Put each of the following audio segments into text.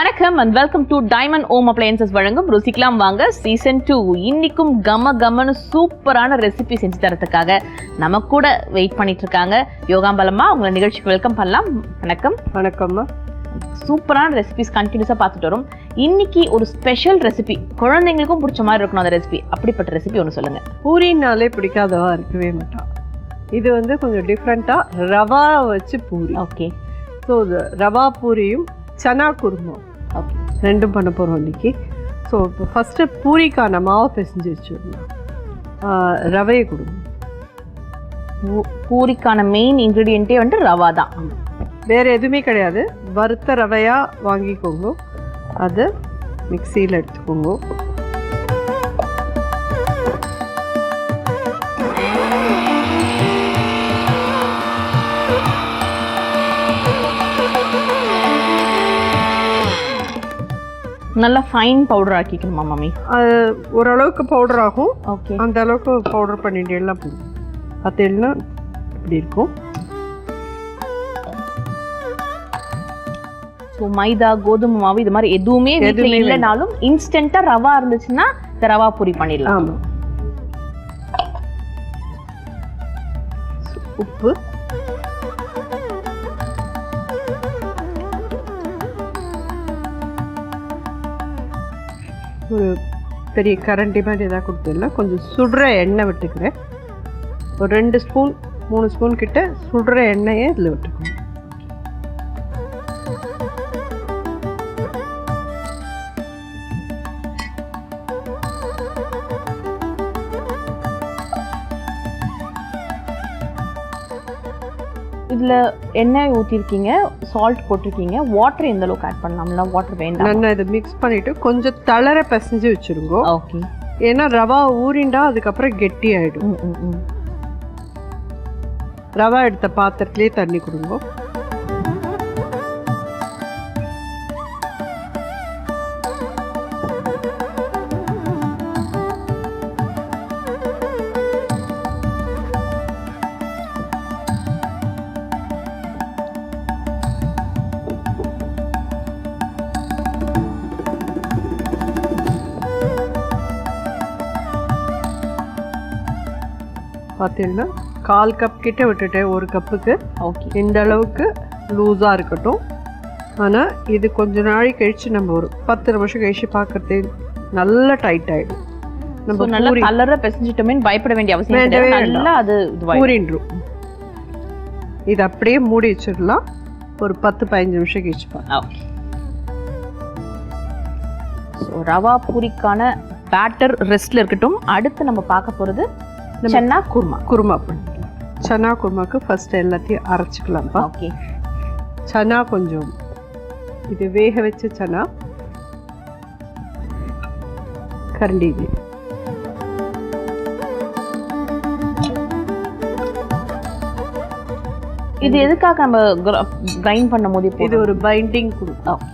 வணக்கம் and welcome to Diamond Home Appliances வழங்கும் ருசிக்கலாம் வாங்க சீசன் 2. இன்னைக்கும் கமன்னு சூப்பரான ரெசிபி செஞ்சு தரதுக்காக நம்ம கூட வெயிட் பண்ணிட்டு இருக்காங்க யோகாம்பலம்மா. உங்களை நிகழ்ச்சிக்கு வெல்கம் பண்ணலாம். வணக்கம். வணக்கம்மா. சூப்பரான ரெசிபிஸ் கண்டினியூஸாக பார்த்துட்டு வரும். இன்னைக்கு ஒரு ஸ்பெஷல் ரெசிபி, குழந்தைங்களுக்கும் பிடிச்ச மாதிரி இருக்கணும் அந்த ரெசிபி. அப்படிப்பட்ட ரெசிபி ஒன்று சொல்லுங்க. பூரினாலே பிடிக்காதவா இருக்கவே மாட்டான். இது வந்து கொஞ்சம் டிஃப்ரெண்ட்டாக ரவா வச்சு பூரி. ஓகே. ஸோ ரவா பூரியும் சனா குருமா ஓகே ரெண்டும் பண்ண போகிறோம் இன்றைக்கி. ஸோ இப்போ ஃபஸ்ட்டு பூரிக்கான மாவை பிசைஞ்சு வச்சுருந்தோம். ரவையை கொடுங்க. பூரிக்கான மெயின் இன்க்ரீடியண்ட்டே வந்து ரவா தான். வேறு எதுவுமே கிடையாது. வறுத்த ரவையாக வாங்கிக்கோங்க, அதை மிக்சியில் எடுத்துக்கோங்க. நல்லா ஃபைன் பவுடர் ஆக்கிக்கணுமா மம்மி? அது ஓரளவுக்கு பவுடர் ஆகும். ஓகே. அந்த அளவுக்கு பவுடர் பண்ணிட்டு எல்லாம் போடும். பார்த்தீங்கன்னா இப்படி இருக்கும். ஸோ மைதா, கோதுமை மாவு இது மாதிரி எதுவுமே வீட்டில் இல்லைனாலும் இன்ஸ்டண்ட்டாக ரவா இருந்துச்சுன்னா இந்த ரவா பூரி பண்ணிடலாம். ஆமாம். உப்பு, ஒரு பெரிய கரண்டி மாதிரி எதாவது கொடுத்துடலாம். கொஞ்சம் சுடுற எண்ணெய் விட்டுக்கிறேன். ஒரு 2 ஸ்பூன் 3 ஸ்பூன் கிட்ட சுடுற எண்ணெயை இதில் விட்டுக்கணும். இதில் எண்ணெய் ஊற்றிருக்கீங்க, சால்ட் போட்டிருக்கீங்க, வாட்டர் எந்த அளவுக்கு ஆட் பண்ணலாம்ல? வாட்டர் வேண்டாம். நல்லா இதை மிக்ஸ் பண்ணிவிட்டு கொஞ்சம் தளர பிசைஞ்சு வச்சுருங்கோ. ஓகே. ஏன்னா ரவா ஊறிண்டா அதுக்கப்புறம் கெட்டி ஆகிடும். ரவா எடுத்த பாத்திரத்துலேயே தண்ணி கொடுங்க. பார்த்தீங்கன்னா 1/4 கப் கிட்ட விட்டுட்டேன் ஒரு கப்புக்கு. ஓகே. இந்த அளவுக்கு லூஸாக இருக்கட்டும். ஆனால் இது கொஞ்ச நாளைக்கு கழித்து நம்ம ஒரு 10 நிமிஷம் கழிச்சு பார்க்கறது நல்லா டைட் ஆகிடும். நம்ம நல்லா கலராக பிசைஞ்சிட்டோமே பயப்பட வேண்டிய அவசியம் இல்லை. நல்லா அது ஊறின்றும். இது அப்படியே மூடி வச்சிடலாம். ஒரு 10-15 நிமிஷம் கழிச்சு பார்க்கலாம். ஓகே. ஸோ ரவா பூரிக்கான பேட்டர் ரெஸ்ட்டில் இருக்கட்டும். அடுத்து நம்ம பார்க்க போகிறது சன்னா குருமா பண்ணிக்கலாம். சன்னா குருமாக்கு ஃபர்ஸ்ட் எல்லாத்தையும் அரைச்சிக்கலாம்ப்பா. ஓகே. சன்னா கொஞ்சம் இது வேக வச்ச சன்னா கரண்டி இது. இது எதுக்காக நம்ம கிரைண்ட் பண்ணும் போது இது ஒரு பைண்டிங் கொடுக்கும்.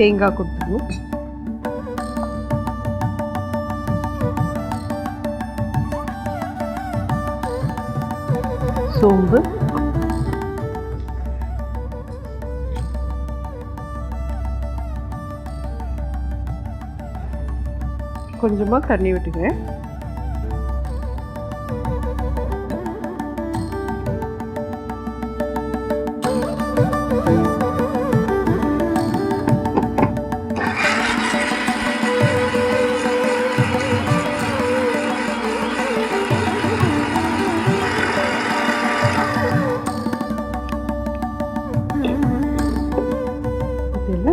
தேங்காய் கொடுத்துருவோம். சோம்பு, கொஞ்சமாக தண்ணி விட்டுக்கிறேன்.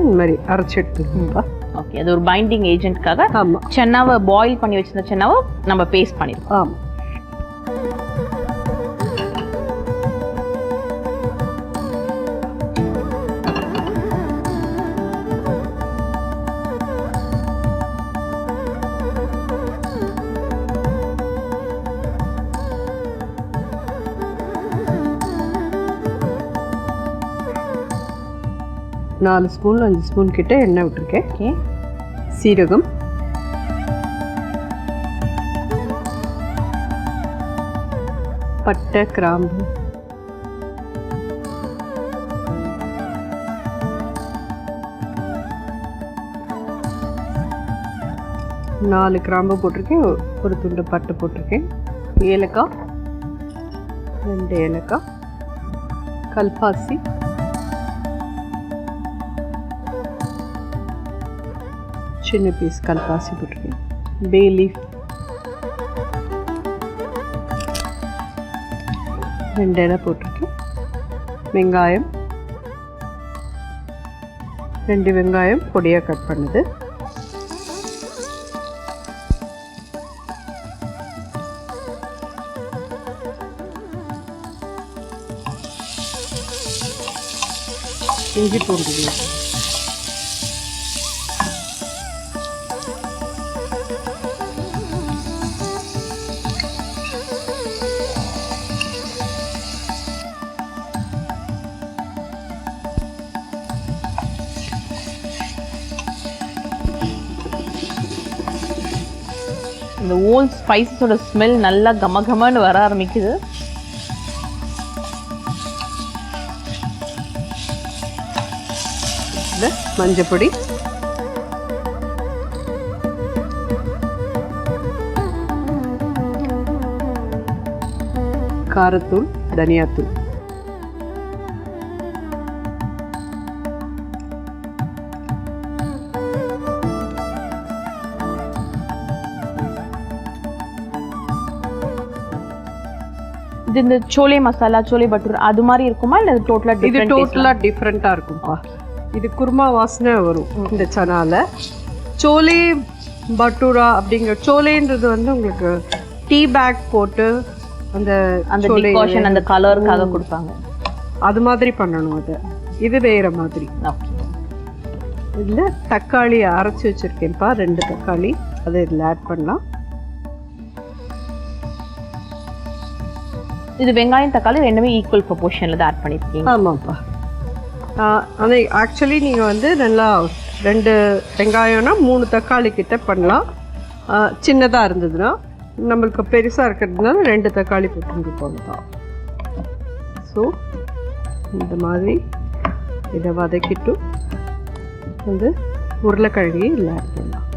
இந்த மாதிரி அரைச்சி எடுத்துக்கோப்பா. ஓகே. அது ஒரு பைண்டிங் ஏஜென்ட்காக. ஆமாம். சென்னாவை பாயில் பண்ணி வச்சிருந்த சென்னாவை நம்ம பேஸ்ட் பண்ணிடுவோம். ஆமாம். நாலு ஸ்பூன் 5 ஸ்பூன் கிட்ட எண்ணெய் விட்டுருக்கேன். ஓகே. சீரகம், பட்டை, கிராம்பு, 4 கிராம்பு போட்டிருக்கேன், ஒரு துண்டு பட்டை போட்டிருக்கேன், ஏலக்காய் 2 ஏலக்காய், கல்பாசி, சின்ன பீஸ் கல்பாசி போட்டிருக்கேன், பே லீஃப் 2 இலை போட்டிருக்கேன், வெங்காயம் 2 வெங்காயம் பொடியாக கட் பண்ணுது, இஞ்சி பூண்டு இந்த ஓல் ஸ்பைசஸோட ஸ்மெல் நல்லா கமகமன்னு வர ஆரம்பிக்குது. மஞ்சள் பொடி, காரத்தூள், தனியாத்தூள், இது இந்த சோலே மசாலா, சோலே பட்டூர் அது மாதிரி இருக்குமா இல்ல டோட்டலா இது டோட்டலா டிஃப்ரெண்டா இருக்கும்பா. இது குருமா வாசனை வரும் இந்த சனால. சோலே பட்டூரா அப்படிங்கிற சோலேன்றது வந்து உங்களுக்கு டீ பேக் போட்டு அந்த அந்த டிகாஷன் அந்த கலருக்காக கொடுப்பாங்க, அது மாதிரி பண்ணணும். அது இது வேற மாதிரி. இதில் தக்காளி அரைச்சி வச்சிருக்கேன்ப்பா, 2 தக்காளி, அதை இதில் ஆட் பண்ணலாம். இது வெங்காயம் தக்காளி ரெண்டுமே ஈக்குவல் ப்ரொபோர்ஷனில் தான் ஆட் பண்ணியிருக்கீங்க. ஆமாம்ப்பா. ஆனால் ஆக்சுவலி நீங்கள் வந்து நல்லா 2 வெங்காயம்னா 3 தக்காளி கிட்ட பண்ணலாம். சின்னதாக இருந்ததுன்னா, நம்மளுக்கு பெருசாக இருக்கிறதுனால 2 தக்காளி போட்டு போகலாம். ஸோ இந்த மாதிரி இதை வதக்கிட்டு வந்து உருளைக்கிழங்கு இதில் ஆட் பண்ணலாம்.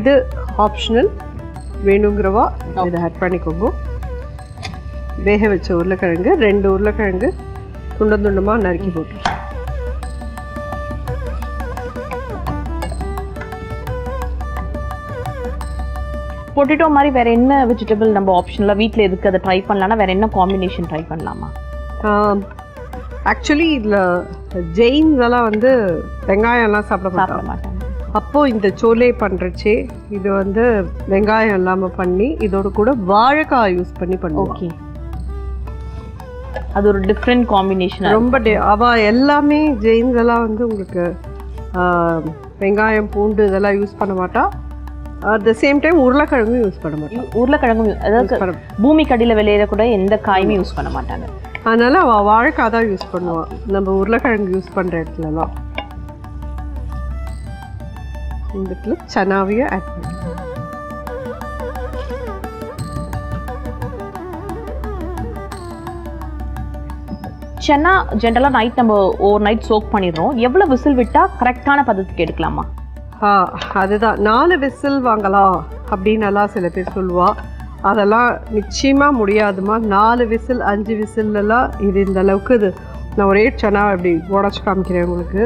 இது ஆப்ஷனல், வேணுங்கிறவா இதை ஆட் பண்ணிக்கோங்க. வேக வச்ச உருளைக்கிழங்கு 2 உருளைக்கிழங்கு துண்டமாக நறுக்கி போட்டு பொட்டேட்டோ மாதிரி வேற என்ன வெஜிடபிள் நம்ம ஆப்ஷனலாக வீட்டில் எதுக்கு அதை ட்ரை பண்ணலாம்னா வேற என்ன காம்பினேஷன் ட்ரை பண்ணலாமா? ஆக்சுவலி இதில் ஜெயின்ஸ் எல்லாம் வந்து வெங்காயம்லாம் சாப்பிட மாட்டாங்க. அப்போது இந்த சோலே பண்ணுறச்சே இது வந்து வெங்காயம் இல்லாமல் பண்ணி இதோட கூட வாழைக்காய் யூஸ் பண்ணி பண்ணுவோம். ஓகே, அது ஒரு டிஃப்ரெண்ட் காம்பினேஷன். ரொம்ப எல்லாமே ஜெயின்ஸ் எல்லாம் வந்து உங்களுக்கு வெங்காயம் பூண்டு இதெல்லாம் யூஸ் பண்ண மாட்டா. அட் த சேம் டைம் உருளைக்கிழங்கும் யூஸ் பண்ண மாட்டோம். உருளைக்கிழங்கும் அதாவது பூமி கடியில் விளையிற கூட எந்த காயுமே யூஸ் பண்ண மாட்டாங்க. அதனால வாழைக்காய் தான் யூஸ் பண்ணுவான் நம்ம உருளைக்கிழங்கு யூஸ் பண்ணுற இடத்துலலாம். இந்த இடத்துல சனாவையும் ஆட் பண்ணி சென்னா ஜென்ரலாக நைட் நம்ம ஓவர் நைட் சோக் பண்ணிடுறோம். எவ்வளோ விசில் விட்டால் கரெக்டான பதத்துக்கு எடுக்கலாமா? அதுதான் 4 விசில் வாங்கலாம் அப்படின்னு எல்லாம் சில பேர் சொல்லுவா. அதெல்லாம் நிச்சயமாக முடியாதுமா. 4 விசில் 5 விசில்லாம் இது இந்த அளவுக்கு. இது நான் ஒரே சனா இப்படி உடச்சி காமிக்கிறேன் உங்களுக்கு.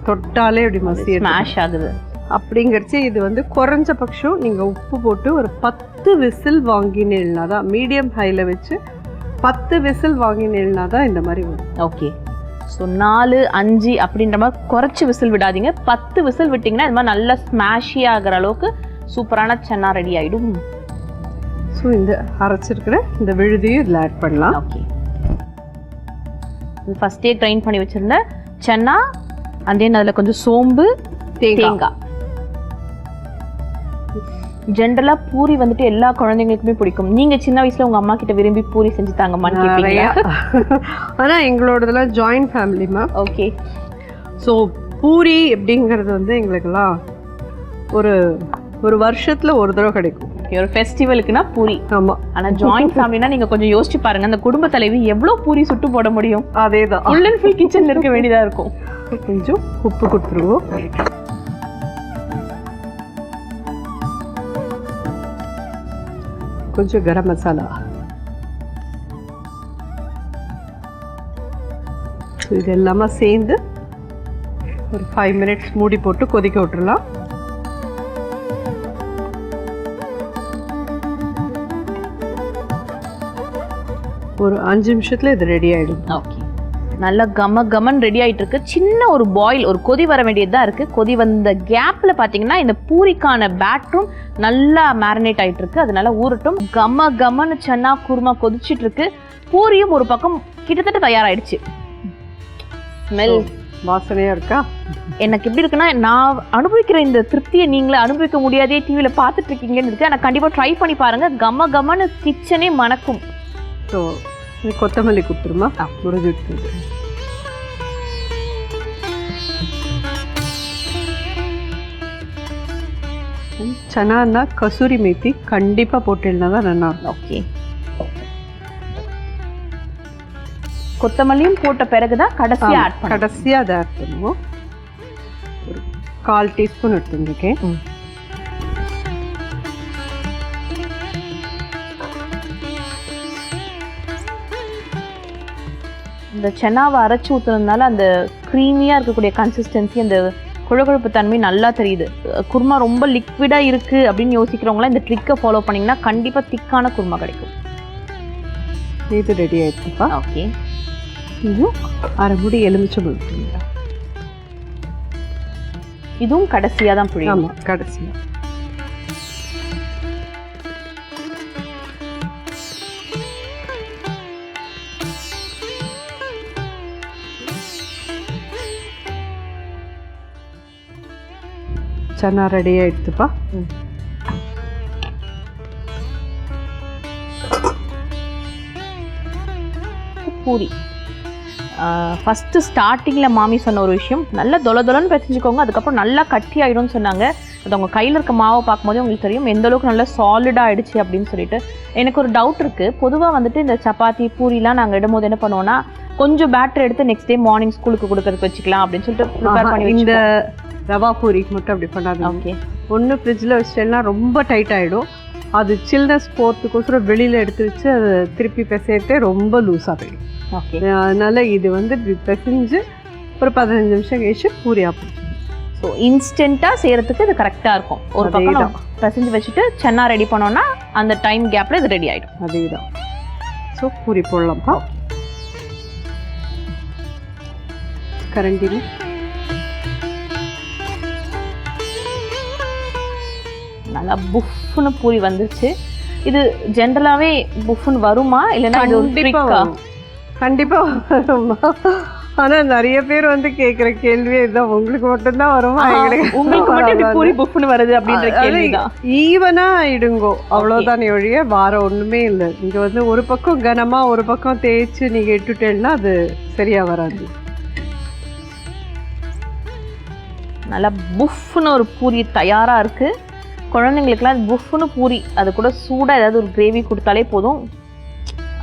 தொட்டாலே இப்படி மசி ஸ்மாஷ் ஆகுது. அப்படிங்கிறச்சு இது வந்து குறைஞ்சபட்சம் நீங்கள் உப்பு போட்டு ஒரு 10 விசில் வாங்கினீங்கன்னா தான், மீடியம் ஹையில் வச்சு 10 விசில் வாங்கினீங்கன்னா தான் இந்த மாதிரி வரும். ஓகே, ஸோ 4 5 அப்படின்ற மாதிரி குறைச்சி விசில் விடாதீங்க. 10 விசில் விட்டிங்கன்னா இது மாதிரி நல்லா ஸ்மாஷி ஆகிற அளவுக்கு சூப்பரான சன்னா ரெடி ஆகிடும். ஸோ இந்த அரைச்சிருக்கிற இந்த விழுதியும் இதில் ஆட் பண்ணலாம். ஓகே, ஃபஸ்ட்டே ட்ரைன் பண்ணி வச்சுருந்த சன்னா, அண்ட் தென் அதில் கொஞ்சம் சோம்பு, தேங்காய். ஜென்ரலாக பூரி வந்துட்டு எல்லா குழந்தைங்களுக்குமே பிடிக்கும். நீங்கள் சின்ன வயசில் உங்கள் அம்மா கிட்ட விரும்பி பூரி செஞ்சு தாங்கம்மான்னு கேட்பீங்களா? ஆனால் எங்களோடதெல்லாம் ஜாயிண்ட் ஃபேமிலிமா. ஓகே, ஸோ பூரி அப்படிங்கிறது வந்து எங்களுக்கெல்லாம் ஒரு ஒரு வருஷத்தில் ஒரு தடவை கிடைக்கும். ஒரு ஃபெஸ்டிவலுக்குன்னா பூரி. ஆமாம். ஆனால் ஜாயிண்ட் ஃபேமிலினா நீங்கள் கொஞ்சம் யோசிச்சு பாருங்கள், அந்த குடும்ப தலைவி எவ்வளோ பூரி சுட்டு போட முடியும்? அதே தான், ஃபுல் அண்ட் ஃபுல் கிச்சனில் இருக்க வேண்டியதாக இருக்கும். கொஞ்சம் உப்பு கொடுத்துருவோம். கொஞ்சம் கரம் மசாலா. இது எல்லாமே சேர்ந்து ஒரு 5 மினிட்ஸ் மூடி போட்டு கொதிக்க விட்டுறலாம். ஒரு 5 நிமிஷத்துல இது ரெடி ஆயிடும். ஓகே, நல்லா கமன் ரெடி ஆயிட்டு இருக்கு. சின்ன ஒரு பாயில், ஒரு கொதி வர வேண்டியதுதான் இருக்கு. கொதி வந்த கேப்ல பாத்தீங்கன்னா இந்த பூரிக்கான பேட்டரும் நல்லா மேரினேட் ஆயிட்டு இருக்கு. அதனால ஊறட்டும். கமன்னு சன்னா குருமா கொதிச்சிட்டு இருக்கு. பூரியும் ஒரு பக்கம் கிட்டத்தட்ட தயாராயிடுச்சு. ஸ்மெல் வாசனையா இருக்கா? எனக்கு எப்படி இருக்குன்னா, நான் அனுபவிக்கிற இந்த திருப்தியை நீங்களே அனுபவிக்க முடியாதே, டிவியில பார்த்துட்டு இருக்கீங்கன்னு இருக்கு. ஆனால் கண்டிப்பா ட்ரை பண்ணி பாருங்க. கமன்னு கிச்சனே மணக்கும். ஸோ கொத்தமல்லி கொடுத்துருமா? முருகு சனான்னா கசூரி மேத்தி கண்டிப்பா போட்டுனா தான் நல்லா இருக்கும். ஓகே, கொத்தமல்லியும் போட்ட பிறகுதான் கடைசியா ஆட் பண்ணணும். கடைசியா அதை ஆட் பண்ணுவோம். ஒரு 1/4 டீஸ்பூன் எடுத்துருக்கேன். இந்த சென்னாவை அரைச்சி ஊற்றுறதுனால அந்த க்ரீமியாக இருக்கக்கூடிய கன்சிஸ்டன்சி, அந்த குழகுழப்பு தன்மை நல்லா தெரியுது. குருமா ரொம்ப லிக்விடாக இருக்குது அப்படின்னு யோசிக்கிறவங்களாம் இந்த ட்ரிக்கை ஃபாலோ பண்ணிங்கன்னா கண்டிப்பாக திக்கான குருமா கிடைக்கும். இது ரெடி ஆயிடுச்சுப்பா. ஓகே, இதுவும் 1/2 மூடி எலுமிச்சம்பழம். இதுவும் கடைசியாக தான் புரியும். ஆமாம், கடைசியாக. சன்னா ரெடி ஆயிடுச்சுப்பா. பூரி ஃபஸ்ட்டு ஸ்டார்டிங்கில் மாமி சொன்ன ஒரு விஷயம், நல்லா தொலைன்னு பிசைஞ்சுக்கோங்க, அதுக்கப்புறம் நல்லா கட்டி ஆகிடும்னு சொன்னாங்க. அது அவங்க கையில் இருக்க மாவை பார்க்கும்போதே உங்களுக்கு தெரியும் எந்த அளவுக்கு நல்லா சாலிடாக ஆகிடுச்சு அப்படின்னு சொல்லிட்டு. எனக்கு ஒரு டவுட் இருக்குது. பொதுவாக வந்துட்டு இந்த சப்பாத்தி பூரிலாம் நாங்கள் இடும்போது என்ன பண்ணுவோன்னா, கொஞ்சம் பேட்டர் எடுத்து நெக்ஸ்ட் டே மார்னிங் ஸ்கூலுக்கு கொடுக்கறதுக்கு வச்சுக்கலாம் அப்படின்னு சொல்லிட்டு ப்ரிப்பேர் பண்ணி. இந்த ரவா பூரிக்கு மட்டும் அப்படி பண்ணாது. ஓகே, ஒன்று ஃப்ரிட்ஜில் வச்சுட்டேன்னா ரொம்ப டைட் ஆகிடும். அது சில்னஸ் போகிறதுக்கோசரம் வெளியில் எடுத்து வச்சு அதை திருப்பி பிசையிட்டே ரொம்ப லூஸாக போயிடும். ஓகே, அதனால் இது வந்து பிசைஞ்சு ஒரு 15 நிமிஷம் கழிச்சு பூரியாக போச்சு. ஸோ இன்ஸ்டண்ட்டாக செய்கிறதுக்கு இது கரெக்டாக இருக்கும். ஒரு பக்கம் பிசைஞ்சு வச்சுட்டு சன்னா ரெடி பண்ணோன்னா அந்த டைம் கேப்பில் இது ரெடி ஆகிடும். அதே தான். ஸோ பூரி போடலாம்ப்பா. கரண்டி நல்லா புஃப்னு பூரி வந்துச்சு. இது ஜென்ரலாகவே புஃப்னு வருமா இல்லைன்னா இது ஒரு ட்ரிக்கா? கண்டிப்பாக வருமா. ஆனால் நிறைய பேர் வந்து கேட்குற கேள்வியே இதுதான், உங்களுக்கு மட்டும்தான் வருமா, உங்களுக்கு மட்டும் பூரி புஃப்னு வருது அப்படின்ற கேள்விதான். ஈவனாக ஆயிடுங்கோ, அவ்வளோதான் ஒழிய வாரம் ஒன்றுமே இல்லை. நீங்கள் வந்து ஒரு பக்கம் கனமாக ஒரு பக்கம் தேய்ச்சி நீங்கள் இட்டுட்டேன்னா அது சரியாக வராது. நல்லா புஃப்னு ஒரு பூரி தயாராக இருக்குது. குழந்தைங்களுக்குலாம் புஃப்னு பூரி, அது கூட சூடாக ஏதாவது ஒரு கிரேவி கொடுத்தாலே போதும்,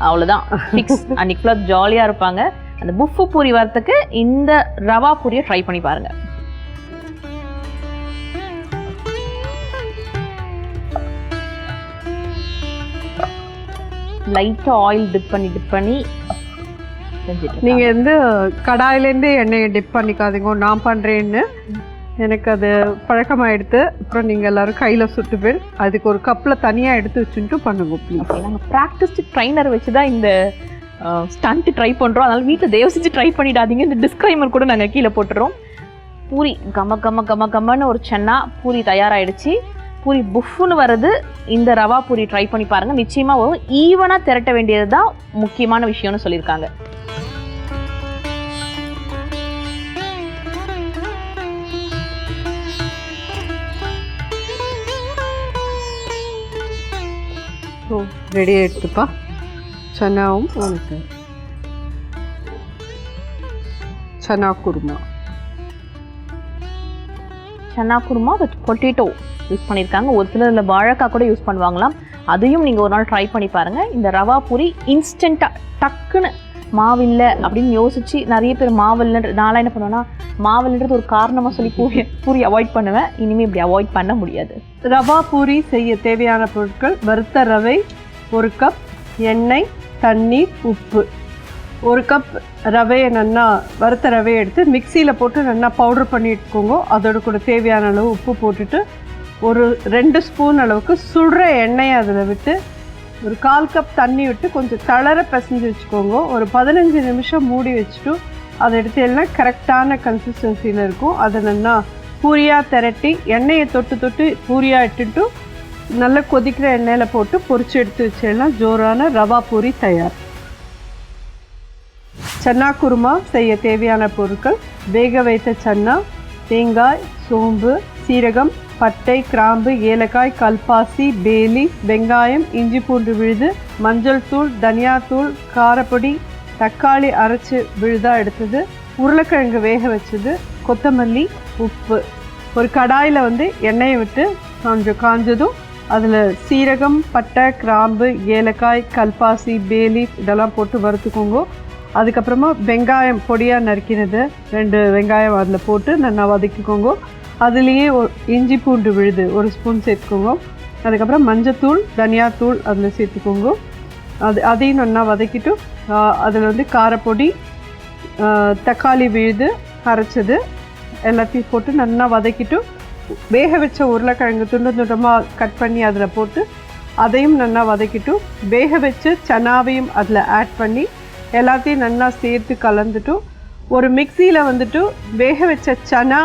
அவ்வளோதான் ஃபிக்ஸ். அன்றைக்கி ஃபுல்லாக ஜாலியாக இருப்பாங்க. அந்த புஃப்பு பூரி வரத்துக்கு இந்த ரவா பூரியை ட்ரை பண்ணி பாருங்கள். லைட்டாக ஆயில் டிப் பண்ணி செஞ்சுட்டு நீங்கள் வந்து கடாயிலேருந்து எண்ணெயை டிப் பண்ணிக்காதீங்க. நான் பண்ணுறேன்னு எனக்கு அது பழக்கமாகிடுது. அப்புறம் நீங்கள் எல்லோரும் கையில் சுட்டுவேன். அதுக்கு ஒரு கப்பில் தனியாக எடுத்து வச்சுட்டு பண்ணுங்க ப்ளீஸ். நாங்கள் ப்ராக்டிஸ்டு ட்ரைனர் வச்சு தான் இந்த ஸ்டண்ட்டு ட்ரை பண்ணுறோம். அதனால் வீட்டில் தயவு செஞ்சு ட்ரை பண்ணிடாதீங்க. இந்த டிஸ்க்ளைமர் கூட நாங்கள் கீழே போட்டுறோம். பூரி கம்மன்னு ஒரு சன்னா பூரி தயாராகிடுச்சு. பூரி புஃப்னு வருது. இந்த ரவா பூரி ட்ரை பண்ணி பாருங்கள், நிச்சயமாக வரும். ஈவனாக திரட்ட வேண்டியது தான் முக்கியமான விஷயம்னு சொல்லியிருக்காங்க. ரெடி ஆயிடுச்சுப்பா. சன்னாவும் உனக்கு chana kurma. Chana kurma with potato use பண்ணியிருக்காங்க. ஒரு சிலர் இதில் வாழைக்காய் கூட யூஸ் பண்ணுவாங்களாம். அதையும் நீங்கள் ஒரு நாள் ட்ரை பண்ணி பாருங்கள். இந்த ரவா பூரி இன்ஸ்டண்ட்டாக டக்குன்னு மாவில்லை அப்படின்னு யோசிச்சு நிறைய பேர் மாவில்லைன்ற, நான்லாம் என்ன பண்ணுவேன்னா மாவில்லைன்றது ஒரு காரணமாக சொல்லி பூரி அவாய்ட் பண்ணுவேன். இனிமேல் இப்படி அவாய்ட் பண்ண முடியாது. ரவா பூரி செய்ய தேவையான பொருட்கள்: வறுத்த ரவை, 1 கப் எண்ணெய், தண்ணீர், உப்பு. 1 கப் ரவையை நல்லா வறுத்த ரவையை எடுத்து மிக்சியில் போட்டு நல்லா பவுட்ரு பண்ணி எடுத்துக்கோங்க. அதோட கூட தேவையான அளவு உப்பு போட்டுட்டு ஒரு 2 ஸ்பூன் அளவுக்கு சுடுற எண்ணெயை அதில் விட்டு ஒரு 1/4 கப் தண்ணி விட்டு கொஞ்சம் தளர பிசைஞ்சு வச்சுக்கோங்க. ஒரு 15 நிமிஷம் மூடி வச்சுட்டு அதை எடுத்து எல்லாம் கரெக்டான கன்சிஸ்டன்சியில் இருக்கும். அதை நல்லா பூரியாக திரட்டி எண்ணெயை தொட்டு தொட்டு பூரியாக இட்டுட்டு நல்லா கொதிக்கிற எண்ணெயில் போட்டு பொரிச்சு எடுத்து வச்சிடலாம். ஜோரான ரவா பூரி தயார். சன்னா குருமா செய்ய தேவையான பொருட்கள்: வேக வைத்த சன்னா, தேங்காய், சோம்பு, சீரகம், பட்டை, கிராம்பு, ஏலக்காய், கல்பாசி, பேலி, வெங்காயம், இஞ்சி பூண்டு விழுது, மஞ்சள் தூள், தனியாத்தூள், காரப்பொடி, தக்காளி அரைச்சி விழுதாக எடுத்தது, உருளைக்கிழங்கு வேக வச்சது, கொத்தமல்லி, உப்பு. ஒரு கடாயில் எண்ணெயை விட்டு கொஞ்சம் காஞ்சதும் அதில் சீரகம், பட்டை, கிராம்பு, ஏலக்காய், கல்பாசி, பேலி இதெல்லாம் போட்டு வறுத்துக்கோங்க. அதுக்கப்புறமா வெங்காயம் பொடியாக நறுக்கினது 2 வெங்காயம் அதில் போட்டு நல்லா வதக்கிக்கோங்க. அதுலேயே இஞ்சி பூண்டு விழுது 1 ஸ்பூன் சேர்த்துக்கோங்க. அதுக்கப்புறம் மஞ்சத்தூள், தனியாத்தூள் அதில் சேர்த்துக்கோங்க. அதையும் நல்லா வதக்கிட்டு அதில் காரப்பொடி, தக்காளி விழுது அரைச்சது எல்லாத்தையும் போட்டு நல்லா வதக்கிட்டு வேக வச்ச உருளைக்கிழங்கு துண்டு துண்டமாக கட் பண்ணி அதில் போட்டு அதையும் நல்லா வதக்கிட்டு வேக வச்சு சன்னாவையும் அதில் ஆட் பண்ணி எல்லாத்தையும் நல்லா சேர்த்து கலந்துட்டு ஒரு மிக்சியில் வேக வச்ச சன்னா,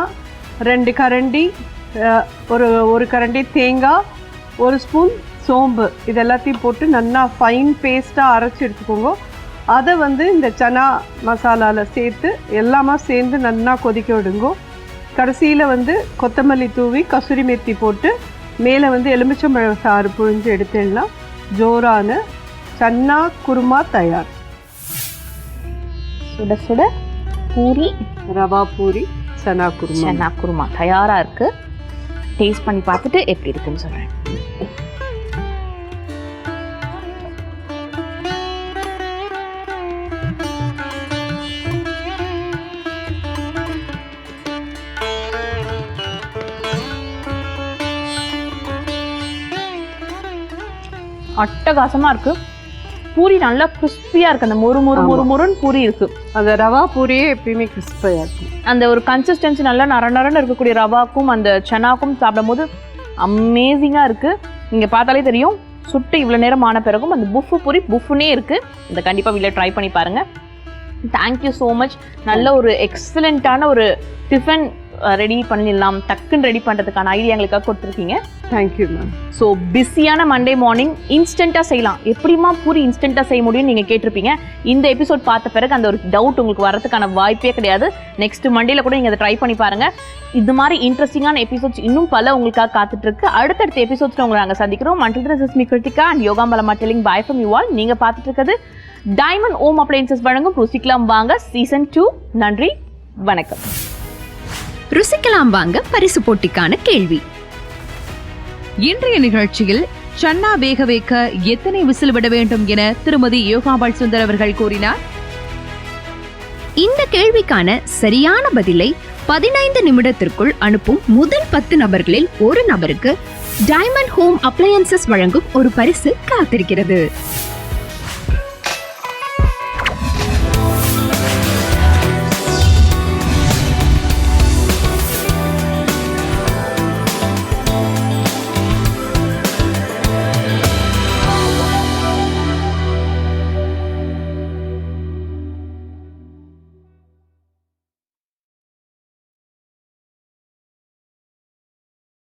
2 கரண்டி, ஒரு கரண்டி தேங்காய், 1 ஸ்பூன் சோம்பு இது எல்லாத்தையும் போட்டு நல்லா ஃபைன் பேஸ்ட்டாக அரைச்சி எடுத்துக்கோங்க. அதை இந்த சன்னா மசாலாவில் சேர்த்து எல்லாமே சேர்ந்து நல்லா கொதிக்க விடுங்க. கடைசியில் கொத்தமல்லி தூவி கசூரி மேத்தி போட்டு மேலே எலுமிச்சம்பழம் சாறு புழிஞ்சு எடுத்துடலாம். ஜோரான சன்னா குருமா தயார். சுட சுட பூரி, ரவா பூரி, சன்னா குருமா தயாராக இருக்குது. டேஸ்ட் பண்ணி பார்த்துட்டு எப்படி இருக்குன்னு சொல்கிறேன். அட்டகாசமாக இருக்குது. பூரி நல்லா கிறிஸ்பியாக இருக்குது. அந்த மொறுன்னு பூரி இருக்குது. அந்த ரவா பூரியே எப்பயுமே கிறிஸ்பியாக இருக்கும். அந்த ஒரு கன்சிஸ்டன்சி நல்லா நரன்னு இருக்கக்கூடிய ரவாக்கும் அந்த சன்னாக்கும் சாப்பிடும் போது அமேசிங்காக இருக்குது. நீங்கள் பார்த்தாலே தெரியும். சுட்டு இவ்வளோ நேரம் ஆன பிறகும் அந்த புஃபு பூரி புஃபுனே இருக்குது. இதை கண்டிப்பாக வீட்டில் ட்ரை பண்ணி பாருங்கள். Thank you so much. நல்ல ஒரு எக்ஸலண்ட்டான ஒரு டிஃபன் ரெடி பண்ணிடலாம், டக்குன்னு ரெடி பண்ணுறதுக்கான ஐடியா எங்களுக்காக கொடுத்துருக்கீங்க. Thank you ma'am. ஸோ பிஸியான மண்டே மார்னிங் இன்ஸ்டண்ட்டாக செய்யலாம், எப்படிமா பூரி இன்ஸ்டண்ட்டாக செய்ய முடியும்னு நீங்கள் கேட்டிருப்பீங்க. இந்த எபிசோட் பார்த்த பிறகு அந்த ஒரு டவுட் உங்களுக்கு வரதுக்கான வாய்ப்பே கிடையாது. நெக்ஸ்ட் மண்டேல கூட நீங்கள் அதை ட்ரை பண்ணி பாருங்கள். இது மாதிரி இன்ட்ரெஸ்டிங்கான எபிசோட்ஸ் இன்னும் பல உங்களுக்காக காத்துட்ருக்கு. அடுத்தடுத்த எபிசோட்ஸில் உங்களை நாங்கள் சந்திக்கிறோம். Until then, this is me Kritika and Yogambalama telling bye from you all. நீங்கள் பார்த்துட்டு இருக்கிறது டைமண்ட் ஓம் அப்ளையன்சஸ் வழங்கும் ருசிக்கலாம் வாங்க சீசன் 2. நன்றி, வணக்கம். ருசிக்கலாம் வாங்க பரிசு போட்டிக்கான கேள்வி. இன்றைய நிகழ்ச்சியில் சன்னா வேக வைக்க எத்தனை விசில் விட வேண்டும் என திருமதி யோகாம்பாள் சுந்தர் அவர்கள் கூறினார். இந்த கேள்விக்கான சரியான பதிலை 15 நிமிடத்திற்குள் அனுப்பும் முதல் 10 நபர்களில் ஒரு நபருக்கு டைமண்ட் ஹோம் அப்ளையன்சஸ் வழங்கும் ஒரு பரிசு காத்திருக்கிறது.